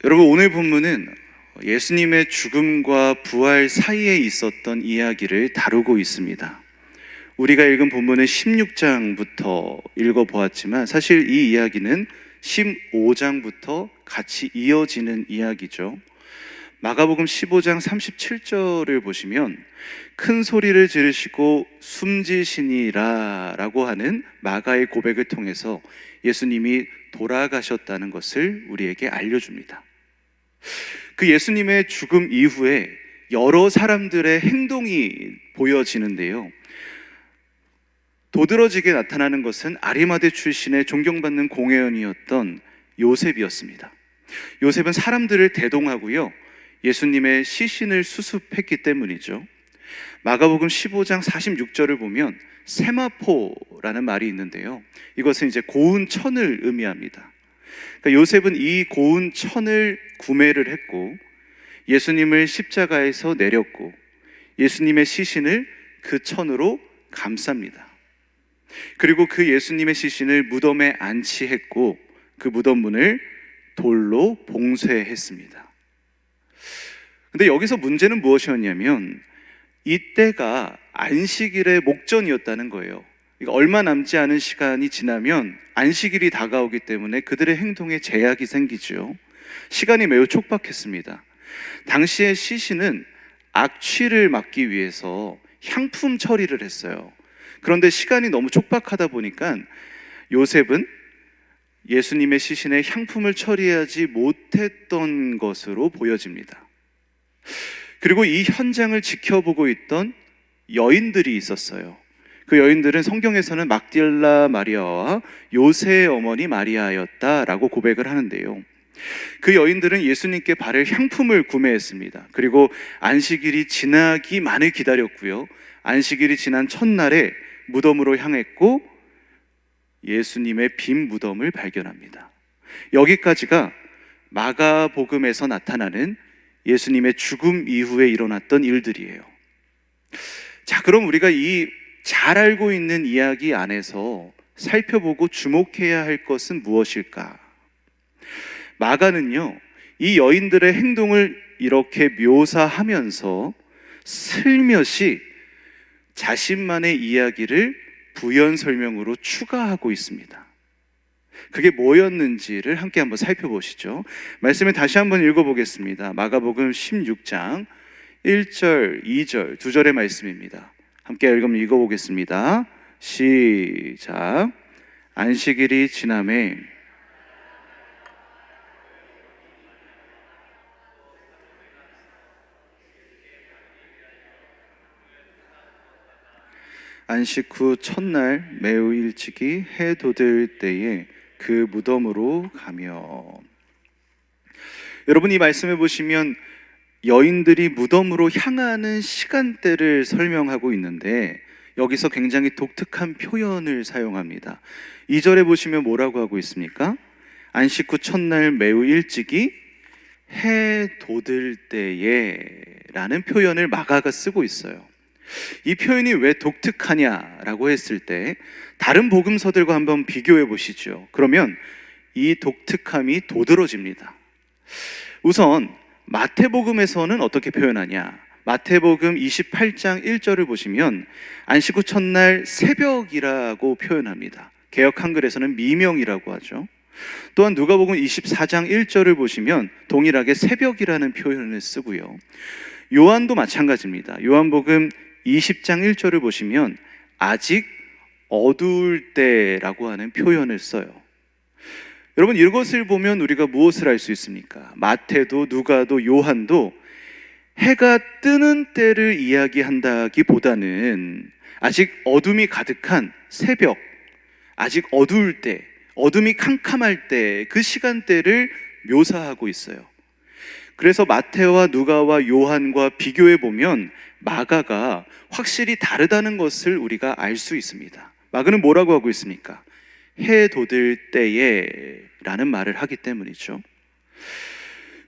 여러분, 오늘 본문은 예수님의 죽음과 부활 사이에 있었던 이야기를 다루고 있습니다. 우리가 읽은 본문은 16장부터 읽어보았지만 사실 이 이야기는 15장부터 같이 이어지는 이야기죠. 마가복음 15장 37절을 보시면 큰 소리를 지르시고 숨지시니라 라고 하는 마가의 고백을 통해서 예수님이 돌아가셨다는 것을 우리에게 알려줍니다. 그 예수님의 죽음 이후에 여러 사람들의 행동이 보여지는데요, 도드러지게 나타나는 것은 아리마대 출신의 존경받는 공회원이었던 요셉이었습니다. 요셉은 사람들을 대동하고요, 예수님의 시신을 수습했기 때문이죠. 마가복음 15장 46절을 보면 세마포라는 말이 있는데요, 이것은 이제 고운 천을 의미합니다. 그러니까 요셉은 이 고운 천을 구매를 했고 예수님을 십자가에서 내렸고 예수님의 시신을 그 천으로 감쌉니다. 그리고 그 예수님의 시신을 무덤에 안치했고 그 무덤 문을 돌로 봉쇄했습니다. 근데 여기서 문제는 무엇이었냐면 이때가 안식일의 목전이었다는 거예요. 그러니까 얼마 남지 않은 시간이 지나면 안식일이 다가오기 때문에 그들의 행동에 제약이 생기죠. 시간이 매우 촉박했습니다. 당시의 시신은 악취를 막기 위해서 향품 처리를 했어요. 그런데 시간이 너무 촉박하다 보니까 요셉은 예수님의 시신에 향품을 처리하지 못했던 것으로 보여집니다. 그리고 이 현장을 지켜보고 있던 여인들이 있었어요. 그 여인들은 성경에서는 막딜라 마리아와 요새의 어머니 마리아였다라고 고백을 하는데요, 그 여인들은 예수님께 바를 향품을 구매했습니다. 그리고 안식일이 지나기만을 기다렸고요, 안식일이 지난 첫날에 무덤으로 향했고 예수님의 빈 무덤을 발견합니다. 여기까지가 마가복음에서 나타나는 예수님의 죽음 이후에 일어났던 일들이에요. 자, 그럼 우리가 이 잘 알고 있는 이야기 안에서 살펴보고 주목해야 할 것은 무엇일까? 마가는요, 이 여인들의 행동을 이렇게 묘사하면서 슬며시 자신만의 이야기를 부연 설명으로 추가하고 있습니다. 그게 뭐였는지를 함께 한번 살펴보시죠. 말씀을 다시 한번 읽어보겠습니다. 마가복음 16장 1절, 2절, 2절의 말씀입니다. 함께 읽어보겠습니다. 시작. 안식일이 지나매 안식 후 첫날 매우 일찍이 해 돋을 때에 그 무덤으로 가며. 여러분, 이 말씀을 보시면 여인들이 무덤으로 향하는 시간대를 설명하고 있는데 여기서 굉장히 독특한 표현을 사용합니다. 2절에 보시면 뭐라고 하고 있습니까? 안식 후 첫날 매우 일찍이 해 돋을 때에 라는 표현을 마가가 쓰고 있어요. 이 표현이 왜 독특하냐라고 했을 때 다른 복음서들과 한번 비교해 보시죠. 그러면 이 독특함이 도드러집니다. 우선 마태복음에서는 어떻게 표현하냐? 마태복음 28장 1절을 보시면 안식 후 첫날 새벽이라고 표현합니다. 개역 한글에서는 미명이라고 하죠. 또한 누가복음 24장 1절을 보시면 동일하게 새벽이라는 표현을 쓰고요, 요한도 마찬가지입니다. 요한복음 20장 1절을 보시면 아직 어두울 때라고 하는 표현을 써요. 여러분, 이것을 보면 우리가 무엇을 알 수 있습니까? 마태도 누가도 요한도 해가 뜨는 때를 이야기한다기보다는 아직 어둠이 가득한 새벽, 아직 어두울 때, 어둠이 캄캄할 때, 그 시간대를 묘사하고 있어요. 그래서 마태와 누가와 요한과 비교해 보면 마가가 확실히 다르다는 것을 우리가 알 수 있습니다. 마가는 뭐라고 하고 있습니까? 해 돋을 때에 라는 말을 하기 때문이죠.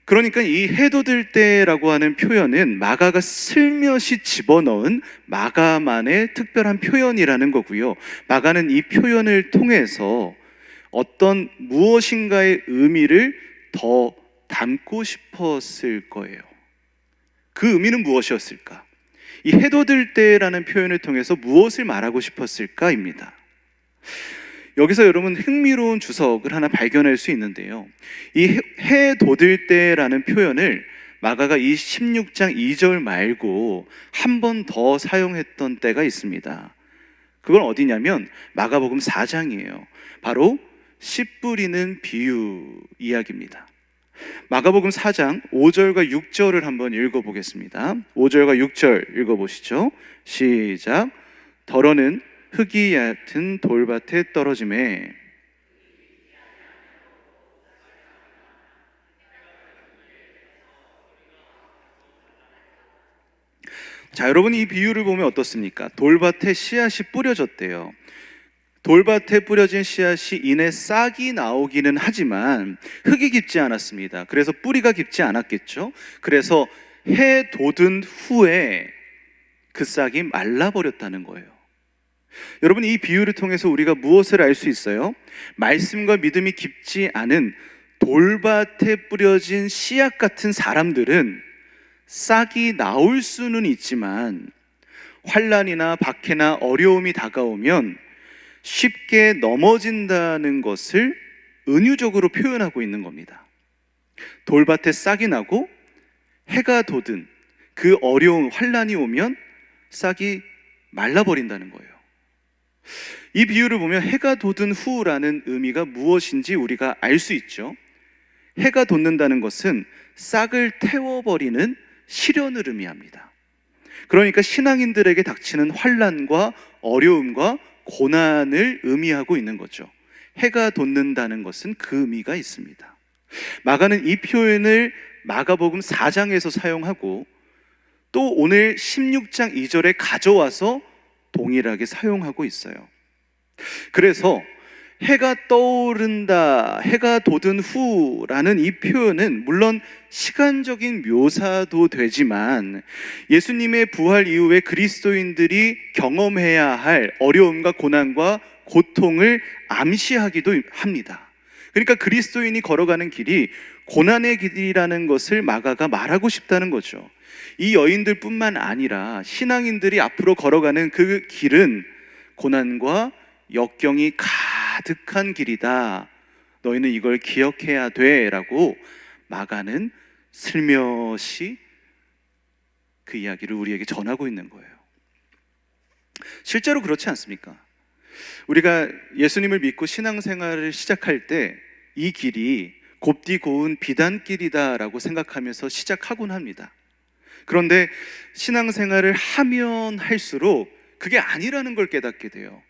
그러니까 이 해 돋을 때라고 하는 표현은 마가가 슬며시 집어넣은 마가만의 특별한 표현이라는 거고요, 마가는 이 표현을 통해서 어떤 무엇인가의 의미를 더 담고 싶었을 거예요. 그 의미는 무엇이었을까? 이 해돋을 때라는 표현을 통해서 무엇을 말하고 싶었을까입니다. 여기서 여러분 흥미로운 주석을 하나 발견할 수 있는데요. 이 해돋을 때라는 표현을 마가가 이 16장 2절 말고 한 번 더 사용했던 때가 있습니다. 그건 어디냐면 마가복음 4장이에요. 바로 씨 뿌리는 비유 이야기입니다. 마가복음 4장 5절과 6절을 한번 읽어보겠습니다. 5절과 6절 읽어보시죠. 시작. 더러는 흙이 얕은 돌밭에 떨어짐에 자, 여러분 이 비유를 보면 어떻습니까? 돌밭에 씨앗이 뿌려졌대요. 돌밭에 뿌려진 씨앗이 이내 싹이 나오기는 하지만 흙이 깊지 않았습니다. 그래서 뿌리가 깊지 않았겠죠. 그래서 해 돋은 후에 그 싹이 말라버렸다는 거예요. 여러분 이 비유를 통해서 우리가 무엇을 알 수 있어요? 말씀과 믿음이 깊지 않은 돌밭에 뿌려진 씨앗 같은 사람들은 싹이 나올 수는 있지만 환난이나 박해나 어려움이 다가오면 쉽게 넘어진다는 것을 은유적으로 표현하고 있는 겁니다. 돌밭에 싹이 나고 해가 돋은 그 어려운 환난이 오면 싹이 말라버린다는 거예요. 이 비유를 보면 해가 돋은 후라는 의미가 무엇인지 우리가 알 수 있죠. 해가 돋는다는 것은 싹을 태워버리는 시련을 의미합니다. 그러니까 신앙인들에게 닥치는 환난과 어려움과 고난을 의미하고 있는 거죠. 해가 돋는다는 것은 그 의미가 있습니다. 마가는 이 표현을 마가복음 4장에서 사용하고 또 오늘 16장 2절에 가져와서 동일하게 사용하고 있어요. 그래서 해가 떠오른다, 해가 돋은 후라는 이 표현은 물론 시간적인 묘사도 되지만 예수님의 부활 이후에 그리스도인들이 경험해야 할 어려움과 고난과 고통을 암시하기도 합니다. 그러니까 그리스도인이 걸어가는 길이 고난의 길이라는 것을 마가가 말하고 싶다는 거죠. 이 여인들뿐만 아니라 신앙인들이 앞으로 걸어가는 그 길은 고난과 역경이 가득한 길이다. 너희는 이걸 기억해야 돼 라고 마가는 슬며시 그 이야기를 우리에게 전하고 있는 거예요. 실제로 그렇지 않습니까? 우리가 예수님을 믿고 신앙생활을 시작할 때 이 길이 곱디 고운 비단길이다 라고 생각하면서 시작하곤 합니다. 그런데 신앙생활을 하면 할수록 그게 아니라는 걸 깨닫게 돼요.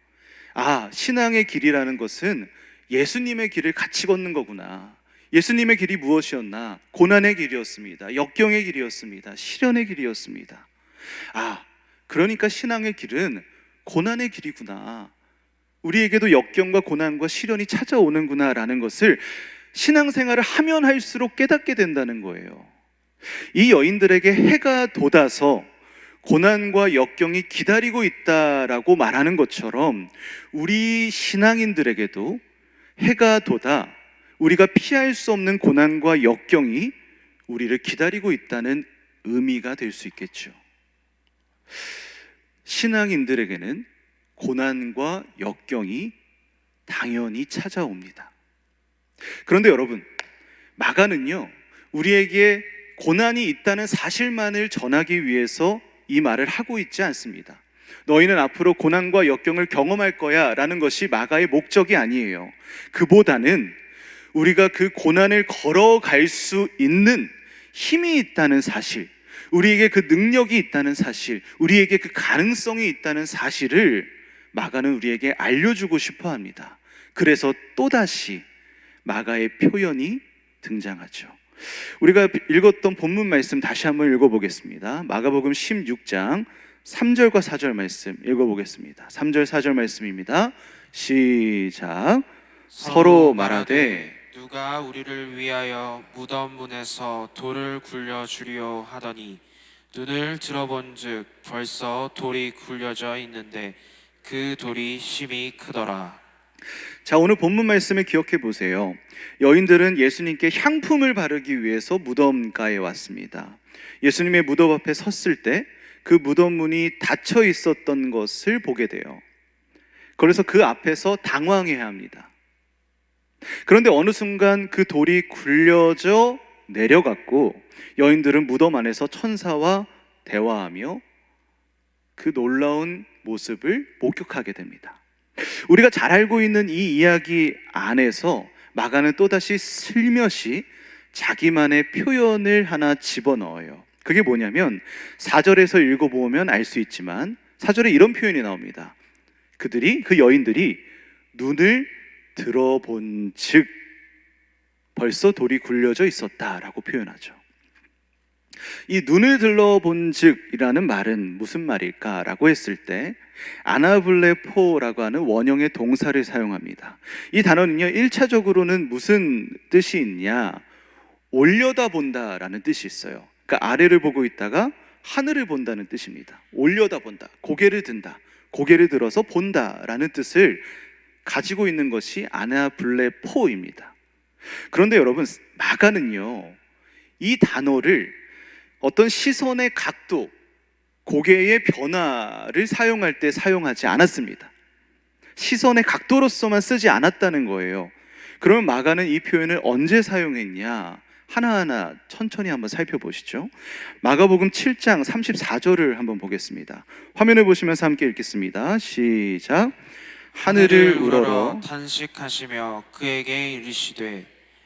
아, 신앙의 길이라는 것은 예수님의 길을 같이 걷는 거구나. 예수님의 길이 무엇이었나? 고난의 길이었습니다. 역경의 길이었습니다. 시련의 길이었습니다. 아, 그러니까 신앙의 길은 고난의 길이구나. 우리에게도 역경과 고난과 시련이 찾아오는구나 라는 것을 신앙생활을 하면 할수록 깨닫게 된다는 거예요. 이 여인들에게 해가 돋아서 고난과 역경이 기다리고 있다라고 말하는 것처럼 우리 신앙인들에게도 해가 돋아 우리가 피할 수 없는 고난과 역경이 우리를 기다리고 있다는 의미가 될 수 있겠죠. 신앙인들에게는 고난과 역경이 당연히 찾아옵니다. 그런데 여러분, 마가는요, 우리에게 고난이 있다는 사실만을 전하기 위해서 이 말을 하고 있지 않습니다. 너희는 앞으로 고난과 역경을 경험할 거야 라는 것이 마가의 목적이 아니에요. 그보다는 우리가 그 고난을 걸어갈 수 있는 힘이 있다는 사실, 우리에게 그 능력이 있다는 사실, 우리에게 그 가능성이 있다는 사실을 마가는 우리에게 알려주고 싶어 합니다. 그래서 또다시 마가의 표현이 등장하죠. 우리가 읽었던 본문 말씀 다시 한번 읽어보겠습니다. 마가복음 16장 3절과 4절 말씀 읽어보겠습니다. 3절 4절 말씀입니다. 시작. 서로 말하되 누가 우리를 위하여 무덤 문에서 돌을 굴려 주려 하더니 눈을 들어본즉 벌써 돌이 굴려져 있는데 그 돌이 심히 크더라. 자, 오늘 본문 말씀을 기억해 보세요. 여인들은 예수님께 향품을 바르기 위해서 무덤가에 왔습니다. 예수님의 무덤 앞에 섰을 때 그 무덤 문이 닫혀 있었던 것을 보게 돼요. 그래서 그 앞에서 당황해야 합니다. 그런데 어느 순간 그 돌이 굴려져 내려갔고 여인들은 무덤 안에서 천사와 대화하며 그 놀라운 모습을 목격하게 됩니다. 우리가 잘 알고 있는 이 이야기 안에서 마가는 또다시 슬며시 자기만의 표현을 하나 집어넣어요. 그게 뭐냐면 4절에서 읽어보면 알 수 있지만 4절에 이런 표현이 나옵니다. 그 여인들이 눈을 들어본 즉 벌써 돌이 굴려져 있었다라고 표현하죠. 이 눈을 들어본 즉이라는 말은 무슨 말일까라고 했을 때 아나블레포라고 하는 원형의 동사를 사용합니다. 이 단어는요 1차적으로는 무슨 뜻이 있냐, 올려다본다라는 뜻이 있어요. 그러니까 아래를 보고 있다가 하늘을 본다는 뜻입니다. 올려다본다, 고개를 든다, 고개를 들어서 본다라는 뜻을 가지고 있는 것이 아나블레포입니다. 그런데 여러분, 마가는요 이 단어를 어떤 시선의 각도, 고개의 변화를 사용할 때 사용하지 않았습니다. 시선의 각도로서만 쓰지 않았다는 거예요. 그러면 마가는 이 표현을 언제 사용했냐? 하나하나 천천히 한번 살펴보시죠. 마가복음 7장 34절을 한번 보겠습니다. 화면을 보시면서 함께 읽겠습니다. 시작. 하늘을 우러러 탄식하시며 그에게 이르시되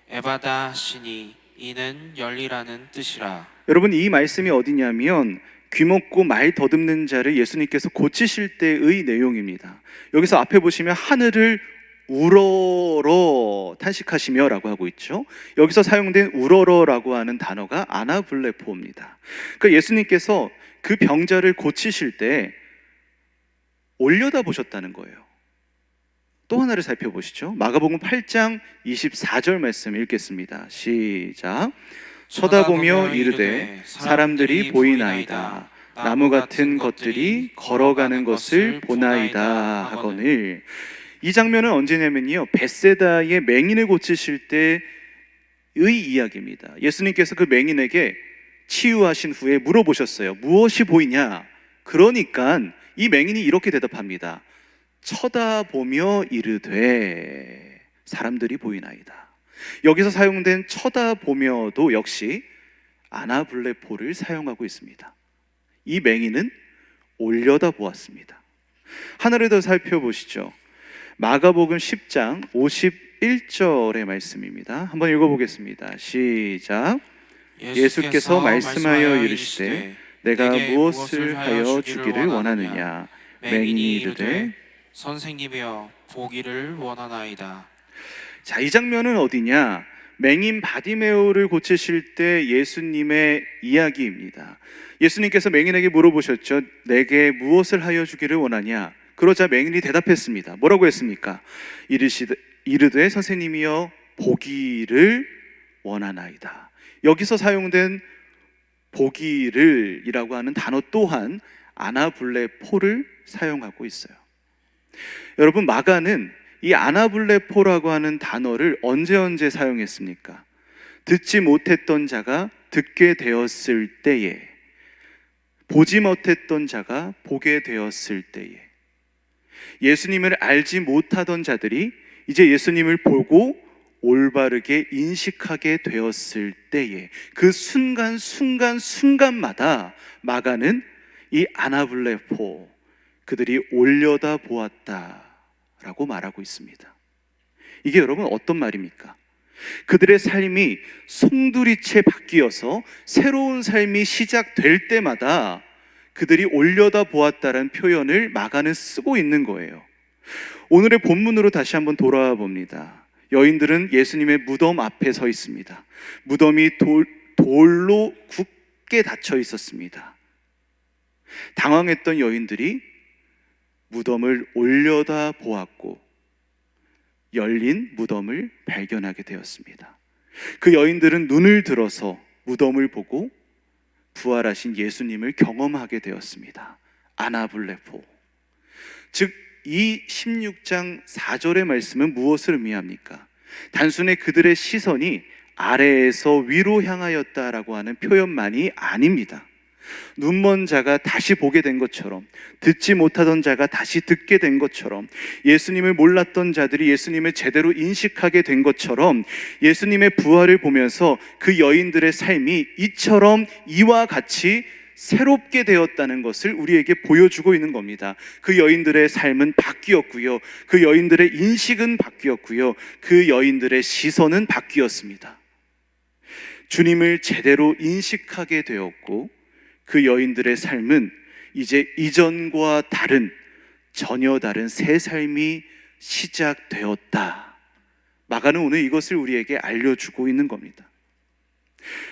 에바다 하시니 이는 열리라는 뜻이라. 여러분, 이 말씀이 어디냐면 귀먹고 말 더듬는 자를 예수님께서 고치실 때의 내용입니다. 여기서 앞에 보시면 하늘을 우러러 탄식하시며 라고 하고 있죠. 여기서 사용된 우러러라고 하는 단어가 아나블레포입니다. 그러니까 예수님께서 그 병자를 고치실 때 올려다 보셨다는 거예요. 또 하나를 살펴보시죠. 마가복음 8장 24절 말씀 읽겠습니다. 시작. 쳐다보며 이르되 사람들이 보이나이다. 나무 같은 것들이 걸어가는 것을 보나이다 하거늘. 이 장면은 언제냐면요 벳세다의 맹인을 고치실 때의 이야기입니다. 예수님께서 그 맹인에게 치유하신 후에 물어보셨어요. 무엇이 보이냐? 그러니까 이 맹인이 이렇게 대답합니다. 쳐다보며 이르되 사람들이 보이나이다. 여기서 사용된 쳐다보며도 역시 아나블레포를 사용하고 있습니다. 이 맹인은 올려다 보았습니다. 하나를 더 살펴보시죠. 마가복음 10장 51절의 말씀입니다. 한번 읽어보겠습니다. 시작. 예수께서 말씀하여 이르시되 내가 무엇을 하여 주기를 원하느냐? 맹인이 이르되 선생님이여 보기를 원하나이다. 자, 이 장면은 어디냐? 맹인 바디메오를 고치실 때 예수님의 이야기입니다. 예수님께서 맹인에게 물어보셨죠. 내게 무엇을 하여 주기를 원하냐? 그러자 맹인이 대답했습니다. 뭐라고 했습니까? 이르되 선생님이여 보기를 원하나이다. 여기서 사용된 보기를 이라고 하는 단어 또한 아나블레포를 사용하고 있어요. 여러분, 마가는 이 아나블레포라고 하는 단어를 언제 사용했습니까? 듣지 못했던 자가 듣게 되었을 때에, 보지 못했던 자가 보게 되었을 때에, 예수님을 알지 못하던 자들이 이제 예수님을 보고 올바르게 인식하게 되었을 때에, 그 순간마다 마가는 이 아나블레포, 그들이 올려다 보았다라고 말하고 있습니다. 이게 여러분 어떤 말입니까? 그들의 삶이 송두리째 바뀌어서 새로운 삶이 시작될 때마다 그들이 올려다 보았다는 표현을 마가는 쓰고 있는 거예요. 오늘의 본문으로 다시 한번 돌아와 봅니다. 여인들은 예수님의 무덤 앞에 서 있습니다. 무덤이 돌로 굳게 닫혀 있었습니다. 당황했던 여인들이 무덤을 올려다 보았고 열린 무덤을 발견하게 되었습니다. 그 여인들은 눈을 들어서 무덤을 보고 부활하신 예수님을 경험하게 되었습니다. 아나블레포, 즉 이 16장 4절의 말씀은 무엇을 의미합니까? 단순히 그들의 시선이 아래에서 위로 향하였다라고 하는 표현만이 아닙니다. 눈먼 자가 다시 보게 된 것처럼, 듣지 못하던 자가 다시 듣게 된 것처럼, 예수님을 몰랐던 자들이 예수님을 제대로 인식하게 된 것처럼, 예수님의 부활을 보면서 그 여인들의 삶이 이처럼 이와 같이 새롭게 되었다는 것을 우리에게 보여주고 있는 겁니다. 그 여인들의 삶은 바뀌었고요, 그 여인들의 인식은 바뀌었고요, 그 여인들의 시선은 바뀌었습니다. 주님을 제대로 인식하게 되었고, 그 여인들의 삶은 이제 이전과 다른, 전혀 다른 새 삶이 시작되었다. 마가는 오늘 이것을 우리에게 알려주고 있는 겁니다.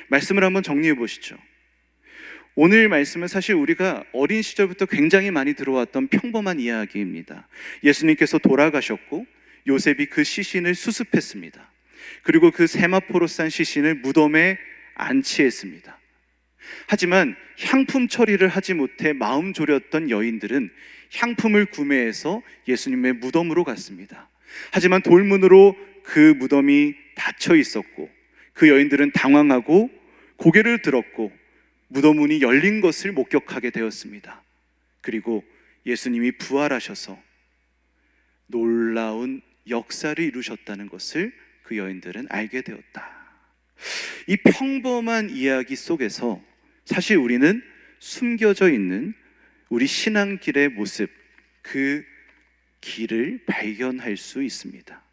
말씀을 한번 정리해 보시죠. 오늘 말씀은 사실 우리가 어린 시절부터 굉장히 많이 들어왔던 평범한 이야기입니다. 예수님께서 돌아가셨고 요셉이 그 시신을 수습했습니다. 그리고 그 세마포로 싼 시신을 무덤에 안치했습니다. 하지만 향품 처리를 하지 못해 마음 졸였던 여인들은 향품을 구매해서 예수님의 무덤으로 갔습니다. 하지만 돌문으로 그 무덤이 닫혀 있었고, 그 여인들은 당황하고 고개를 들었고 무덤 문이 열린 것을 목격하게 되었습니다. 그리고 예수님이 부활하셔서 놀라운 역사를 이루셨다는 것을 그 여인들은 알게 되었다. 이 평범한 이야기 속에서 사실 우리는 숨겨져 있는 우리 신앙길의 모습, 그 길을 발견할 수 있습니다.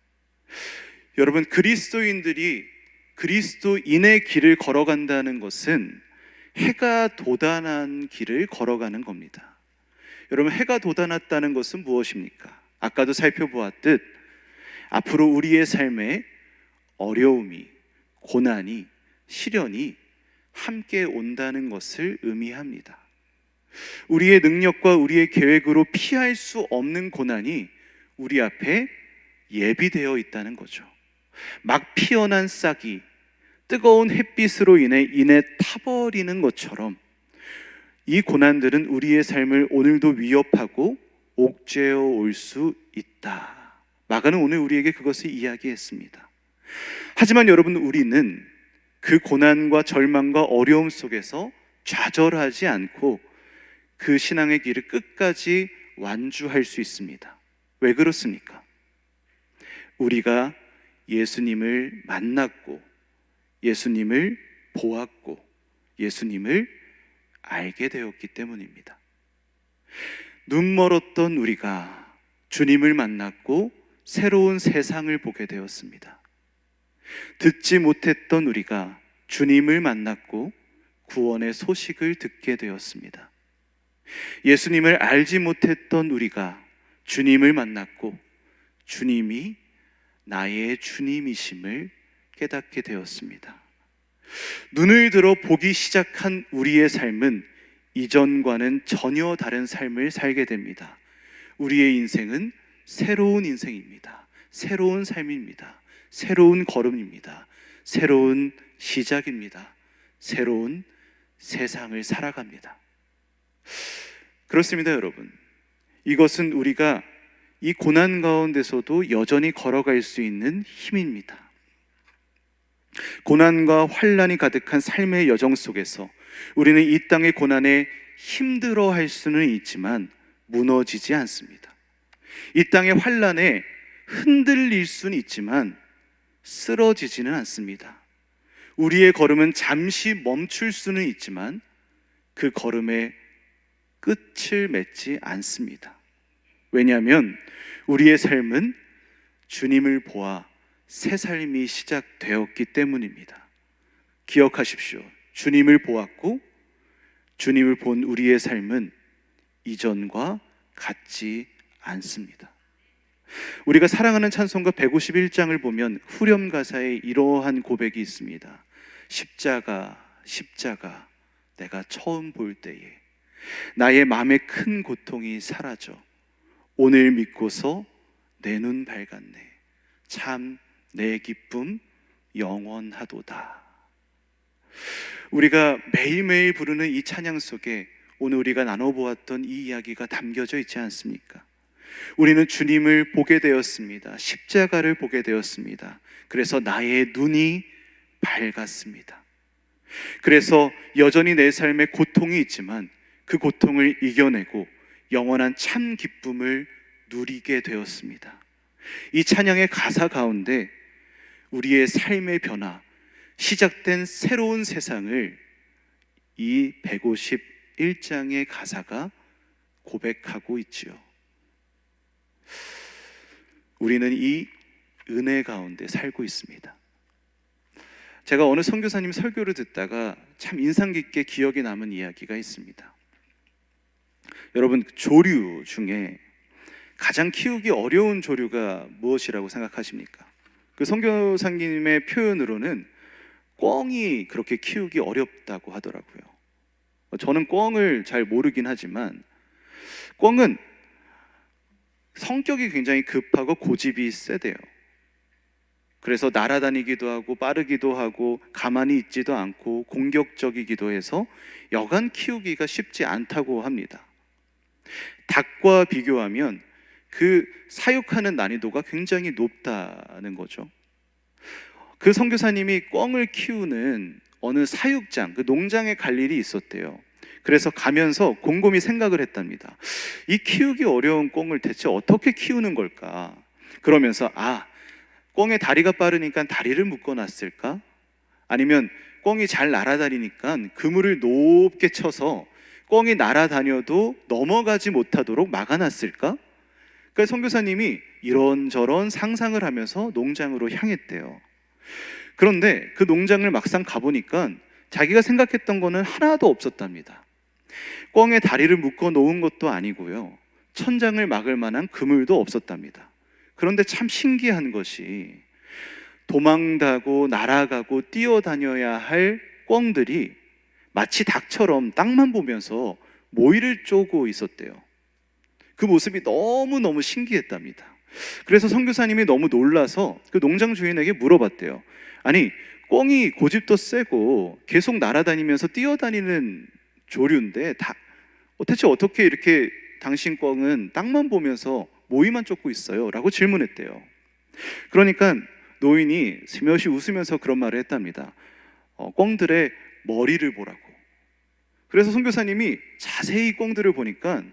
여러분, 그리스도인들이 그리스도인의 길을 걸어간다는 것은 해가 돋아난 길을 걸어가는 겁니다. 여러분, 해가 돋아났다는 것은 무엇입니까? 아까도 살펴보았듯 앞으로 우리의 삶에 어려움이, 고난이, 시련이 함께 온다는 것을 의미합니다. 우리의 능력과 우리의 계획으로 피할 수 없는 고난이 우리 앞에 예비되어 있다는 거죠. 막 피어난 싹이 뜨거운 햇빛으로 인해 타버리는 것처럼 이 고난들은 우리의 삶을 오늘도 위협하고 옥죄어 올 수 있다. 마가는 오늘 우리에게 그것을 이야기했습니다. 하지만 여러분, 우리는 그 고난과 절망과 어려움 속에서 좌절하지 않고 그 신앙의 길을 끝까지 완주할 수 있습니다. 왜 그렇습니까? 우리가 예수님을 만났고, 예수님을 보았고, 예수님을 알게 되었기 때문입니다. 눈 멀었던 우리가 주님을 만났고 새로운 세상을 보게 되었습니다. 듣지 못했던 우리가 주님을 만났고 구원의 소식을 듣게 되었습니다. 예수님을 알지 못했던 우리가 주님을 만났고 주님이 나의 주님이심을 깨닫게 되었습니다. 눈을 들어 보기 시작한 우리의 삶은 이전과는 전혀 다른 삶을 살게 됩니다. 우리의 인생은 새로운 인생입니다. 새로운 삶입니다. 새로운 걸음입니다. 새로운 시작입니다. 새로운 세상을 살아갑니다. 그렇습니다, 여러분. 이것은 우리가 이 고난 가운데서도 여전히 걸어갈 수 있는 힘입니다. 고난과 환난이 가득한 삶의 여정 속에서 우리는 이 땅의 고난에 힘들어할 수는 있지만 무너지지 않습니다. 이 땅의 환난에 흔들릴 수는 있지만 쓰러지지는 않습니다. 우리의 걸음은 잠시 멈출 수는 있지만 그 걸음의 끝을 맺지 않습니다. 왜냐하면 우리의 삶은 주님을 보아 새 삶이 시작되었기 때문입니다. 기억하십시오. 주님을 보았고 주님을 본 우리의 삶은 이전과 같지 않습니다. 우리가 사랑하는 찬송가 151장을 보면 후렴 가사에 이러한 고백이 있습니다. 십자가, 십자가, 내가 처음 볼 때에 나의 마음의 큰 고통이 사라져 오늘 믿고서 내 눈 밝았네. 참 내 기쁨 영원하도다. 우리가 매일매일 부르는 이 찬양 속에 오늘 우리가 나눠보았던 이 이야기가 담겨져 있지 않습니까? 우리는 주님을 보게 되었습니다. 십자가를 보게 되었습니다. 그래서 나의 눈이 밝았습니다. 그래서 여전히 내 삶에 고통이 있지만 그 고통을 이겨내고 영원한 참 기쁨을 누리게 되었습니다. 이 찬양의 가사 가운데 우리의 삶의 변화, 시작된 새로운 세상을 이 151장의 가사가 고백하고 있지요. 우리는 이 은혜 가운데 살고 있습니다. 제가 어느 선교사님 설교를 듣다가 참 인상 깊게 기억에 남은 이야기가 있습니다. 여러분, 조류 중에 가장 키우기 어려운 조류가 무엇이라고 생각하십니까? 그 선교사님의 표현으로는 꿩이 그렇게 키우기 어렵다고 하더라고요. 저는 꿩을 잘 모르긴 하지만 꿩은 성격이 굉장히 급하고 고집이 세대요. 그래서 날아다니기도 하고 빠르기도 하고 가만히 있지도 않고 공격적이기도 해서 여간 키우기가 쉽지 않다고 합니다. 닭과 비교하면 그 사육하는 난이도가 굉장히 높다는 거죠. 그 선교사님이 꿩을 키우는 어느 사육장, 그 농장에 갈 일이 있었대요. 그래서 가면서 곰곰이 생각을 했답니다. 이 키우기 어려운 꿩을 대체 어떻게 키우는 걸까? 그러면서 꿩의 다리가 빠르니까 다리를 묶어놨을까? 아니면 꿩이 잘 날아다니니까 그물을 높게 쳐서 꿩이 날아다녀도 넘어가지 못하도록 막아놨을까? 그러니까 선교사님이 이런저런 상상을 하면서 농장으로 향했대요. 그런데 그 농장을 막상 가보니까 자기가 생각했던 거는 하나도 없었답니다. 꿩의 다리를 묶어 놓은 것도 아니고요, 천장을 막을 만한 그물도 없었답니다. 그런데 참 신기한 것이 도망다고 날아가고 뛰어다녀야 할 꿩들이 마치 닭처럼 땅만 보면서 모이를 쪼고 있었대요. 그 모습이 너무너무 신기했답니다. 그래서 선교사님이 너무 놀라서 그 농장 주인에게 물어봤대요. 아니, 꿩이 고집도 세고 계속 날아다니면서 뛰어다니는 조류인데 대체 어떻게 이렇게 당신 꿩은 땅만 보면서 모이만 쫓고 있어요? 라고 질문했대요. 그러니까 노인이 스며시 웃으면서 그런 말을 했답니다. 꿩들의 머리를 보라고. 그래서 선교사님이 자세히 꿩들을 보니까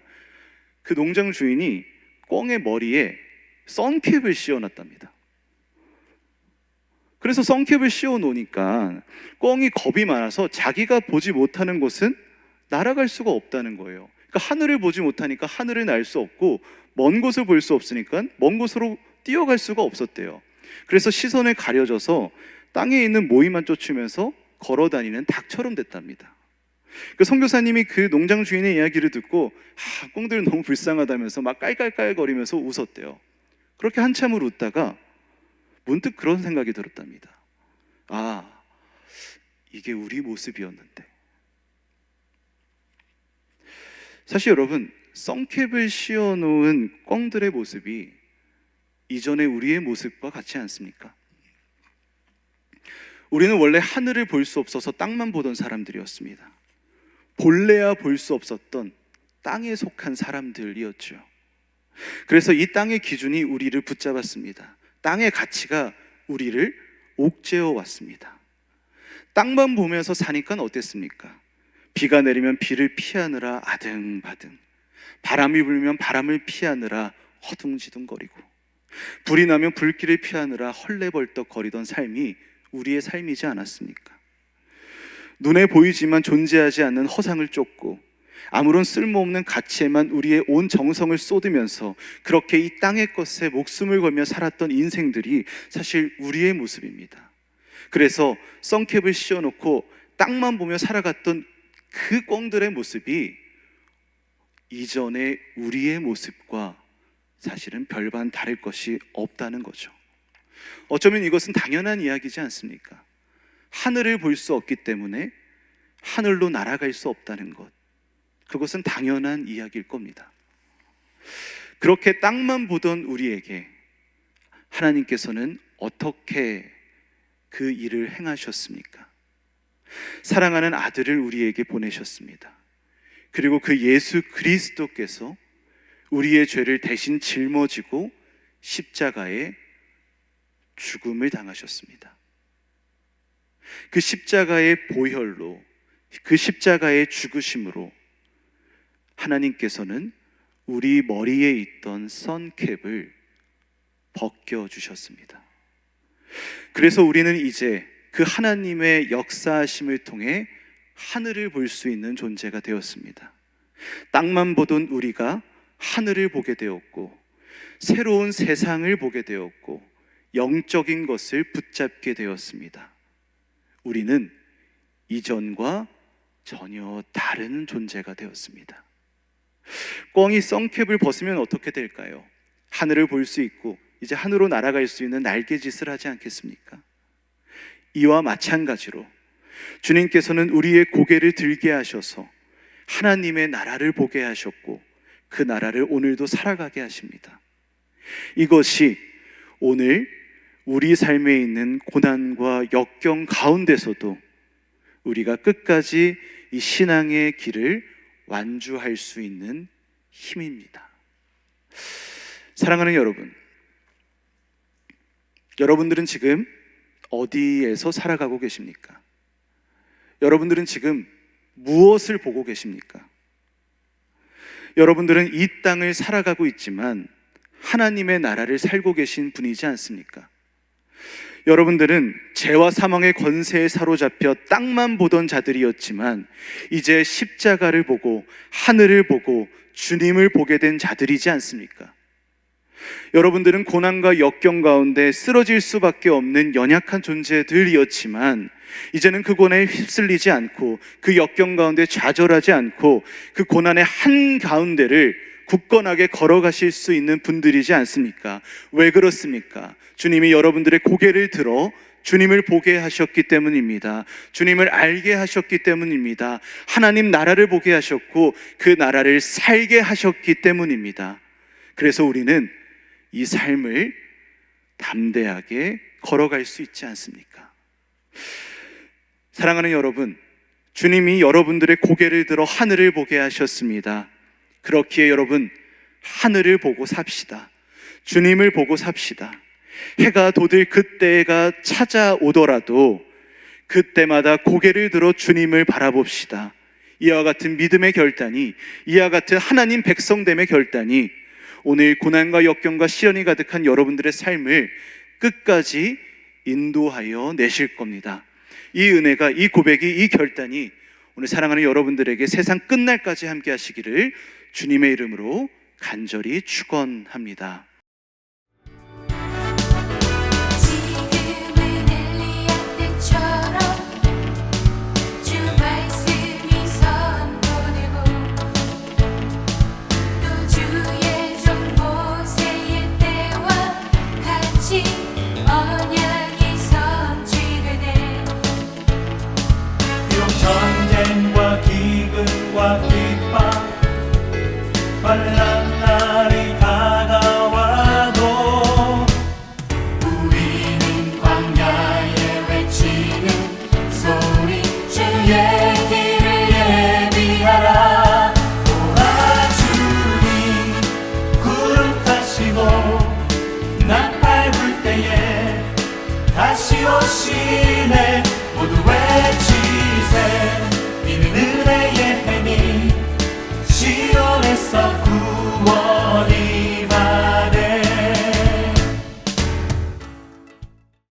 그 농장 주인이 꿩의 머리에 선캡을 씌워놨답니다. 그래서 선캡을 씌워 놓으니까 꿩이 겁이 많아서 자기가 보지 못하는 곳은 날아갈 수가 없다는 거예요. 그러니까 하늘을 보지 못하니까 하늘을 날 수 없고, 먼 곳을 볼 수 없으니까 먼 곳으로 뛰어갈 수가 없었대요. 그래서 시선을 가려져서 땅에 있는 모이만 쫓으면서 걸어다니는 닭처럼 됐답니다. 그 선교사님이 그 농장 주인의 이야기를 듣고 꿩들 너무 불쌍하다면서 막 깔깔깔거리면서 웃었대요. 그렇게 한참을 웃다가 문득 그런 생각이 들었답니다. 이게 우리 모습이었는데. 사실 여러분, 선캡을 씌워놓은 꿩들의 모습이 이전의 우리의 모습과 같지 않습니까? 우리는 원래 하늘을 볼 수 없어서 땅만 보던 사람들이었습니다. 볼래야 볼 수 없었던 땅에 속한 사람들이었죠. 그래서 이 땅의 기준이 우리를 붙잡았습니다. 땅의 가치가 우리를 옥죄어 왔습니다. 땅만 보면서 사니까 어땠습니까? 비가 내리면 비를 피하느라 아등바등, 바람이 불면 바람을 피하느라 허둥지둥거리고, 불이 나면 불길을 피하느라 헐레벌떡 거리던 삶이 우리의 삶이지 않았습니까? 눈에 보이지만 존재하지 않는 허상을 쫓고 아무런 쓸모없는 가치에만 우리의 온 정성을 쏟으면서 그렇게 이 땅의 것에 목숨을 걸며 살았던 인생들이 사실 우리의 모습입니다. 그래서 선캡을 씌워놓고 땅만 보며 살아갔던 그 꿩들의 모습이 이전의 우리의 모습과 사실은 별반 다를 것이 없다는 거죠. 어쩌면 이것은 당연한 이야기지 않습니까? 하늘을 볼 수 없기 때문에 하늘로 날아갈 수 없다는 것, 그것은 당연한 이야기일 겁니다. 그렇게 땅만 보던 우리에게 하나님께서는 어떻게 그 일을 행하셨습니까? 사랑하는 아들을 우리에게 보내셨습니다. 그리고 그 예수 그리스도께서 우리의 죄를 대신 짊어지고 십자가에 죽음을 당하셨습니다. 그 십자가의 보혈로, 그 십자가의 죽으심으로 하나님께서는 우리 머리에 있던 선캡을 벗겨주셨습니다. 그래서 우리는 이제 그 하나님의 역사하심을 통해 하늘을 볼 수 있는 존재가 되었습니다. 땅만 보던 우리가 하늘을 보게 되었고, 새로운 세상을 보게 되었고, 영적인 것을 붙잡게 되었습니다. 우리는 이전과 전혀 다른 존재가 되었습니다. 꿩이 선캡을 벗으면 어떻게 될까요? 하늘을 볼 수 있고 이제 하늘로 날아갈 수 있는 날개짓을 하지 않겠습니까? 이와 마찬가지로 주님께서는 우리의 고개를 들게 하셔서 하나님의 나라를 보게 하셨고 그 나라를 오늘도 살아가게 하십니다. 이것이 오늘 우리 삶에 있는 고난과 역경 가운데서도 우리가 끝까지 이 신앙의 길을 완주할 수 있는 힘입니다. 사랑하는 여러분, 여러분들은 지금 어디에서 살아가고 계십니까? 여러분들은 지금 무엇을 보고 계십니까? 여러분들은 이 땅을 살아가고 있지만 하나님의 나라를 살고 계신 분이지 않습니까? 여러분들은 죄와 사망의 권세에 사로잡혀 땅만 보던 자들이었지만 이제 십자가를 보고 하늘을 보고 주님을 보게 된 자들이지 않습니까? 여러분들은 고난과 역경 가운데 쓰러질 수밖에 없는 연약한 존재들이었지만 이제는 그 고난에 휩쓸리지 않고 그 역경 가운데 좌절하지 않고 그 고난의 한가운데를 굳건하게 걸어가실 수 있는 분들이지 않습니까? 왜 그렇습니까? 주님이 여러분들의 고개를 들어 주님을 보게 하셨기 때문입니다. 주님을 알게 하셨기 때문입니다. 하나님 나라를 보게 하셨고 그 나라를 살게 하셨기 때문입니다. 그래서 우리는 이 삶을 담대하게 걸어갈 수 있지 않습니까? 사랑하는 여러분, 주님이 여러분들의 고개를 들어 하늘을 보게 하셨습니다. 그렇기에 여러분, 하늘을 보고 삽시다. 주님을 보고 삽시다. 해가 돋을 그때가 찾아오더라도 그때마다 고개를 들어 주님을 바라봅시다. 이와 같은 믿음의 결단이, 이와 같은 하나님 백성됨의 결단이 오늘 고난과 역경과 시련이 가득한 여러분들의 삶을 끝까지 인도하여 내실 겁니다. 이 은혜가, 이 고백이, 이 결단이 오늘 사랑하는 여러분들에게 세상 끝날까지 함께 하시기를 주님의 이름으로 간절히 축원합니다. 전쟁과 기근과 핍박 환난 날이 다가와도 우리는 광야에 외치는 소리 주의 길을 예비하라. 도와주님 구름 타시고 나팔 불 때에 다시 오시네.